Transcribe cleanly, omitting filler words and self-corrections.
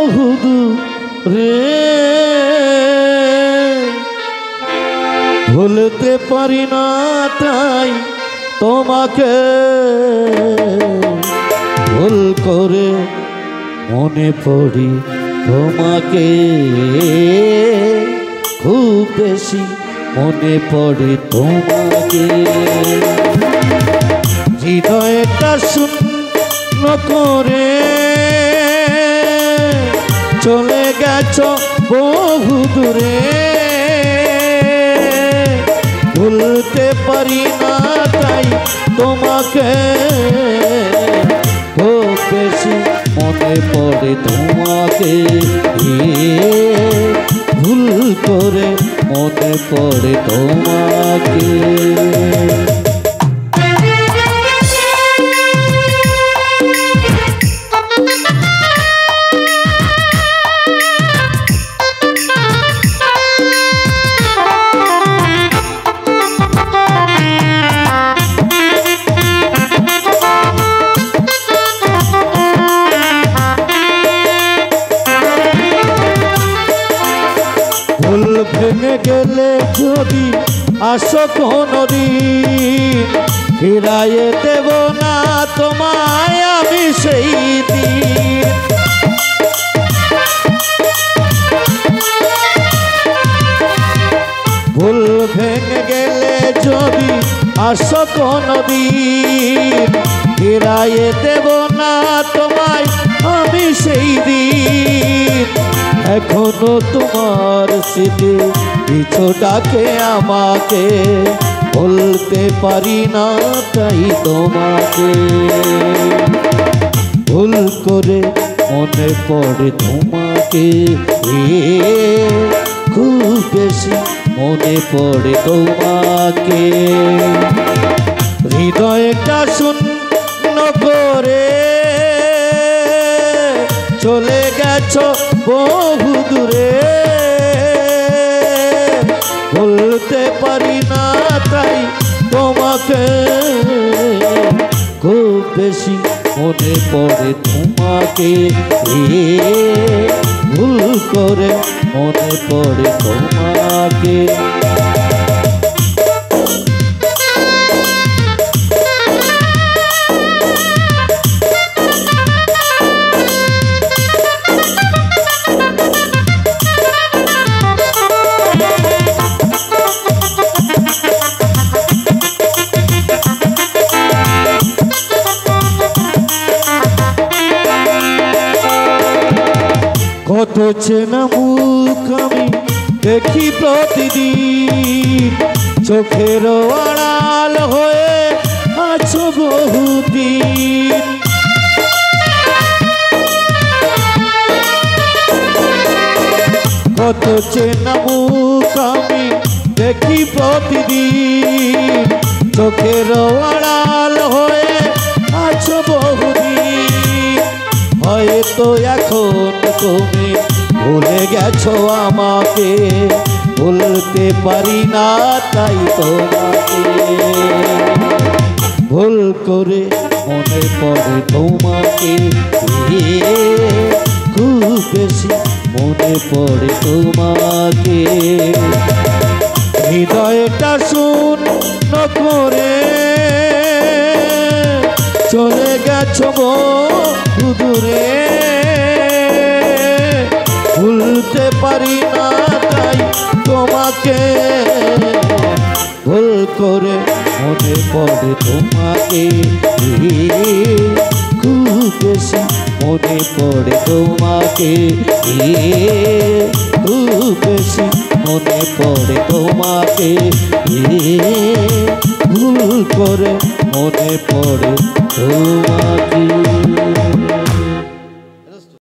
বহুদূরে ভুলতে পারি না তাই তোমাকে ভুল করে মনে পড়ি তোমাকে খুব বেশি মনে পড়ে তোমাকে হৃদয়টা শূন্য করে চলে গেছো বহু দূরে ভুলতে পারি না তাই তোমাকে খুব বেশি মনে পড়ে তোমাকে ভুল করে মনে পড়ে তোমাকে ভেঙে গেলে যদি আসো কোনদিন ফিরাইয়ে দেব না তোমায় আমি সেই দিন ভুল ভেঙে গেলে যদি আসো কোনদিন ফিরাইয়ে দেব না তোমায় আমি সেই দিন এখনো তোমার স্মৃতি পিছু ডাকে আমাকে বলতে পারি না তাই তোমাকে ভুল করে মনে পড়ে তোমাকে খুব বেশি মনে পড়ে তোমাকে হৃদয়টা শূন্য করে চলে গেছো বহু দূরে বলতে পারি না তাই তোমাকে খুব বেশি মনে পড়ে তোমাকে ভুল করে মনে পড়ে তোমাকে কত চেনা মুখ আমি দেখি প্রতিদিন চোখের আড়াল হয়ে আছো বহুদিন কত চেনা মুখ আমি দেখি প্রতিদিন চোখের আড়াল হয়ে আছো বহুদিন হয়তো এখন তুমি ভুলে গেছো আমাকে ভুলতে পারি না তাই তোমাকে ভুল করে মনে পড়ে তোমাকে খুব বেশি মনে পড়ে তোমাকে হৃদয়টা শূন্য করে চলে গেছো বহু দূরে ভুলতে পারি না তাই তোমাকে ভুল করে মনে পড়ে তোমাকে খুব বেশি মনে পড়ে তোমাকে খুব বেশি মনে পড়ে তোমাকে ভুল করে মনে পড়ে তোমাকে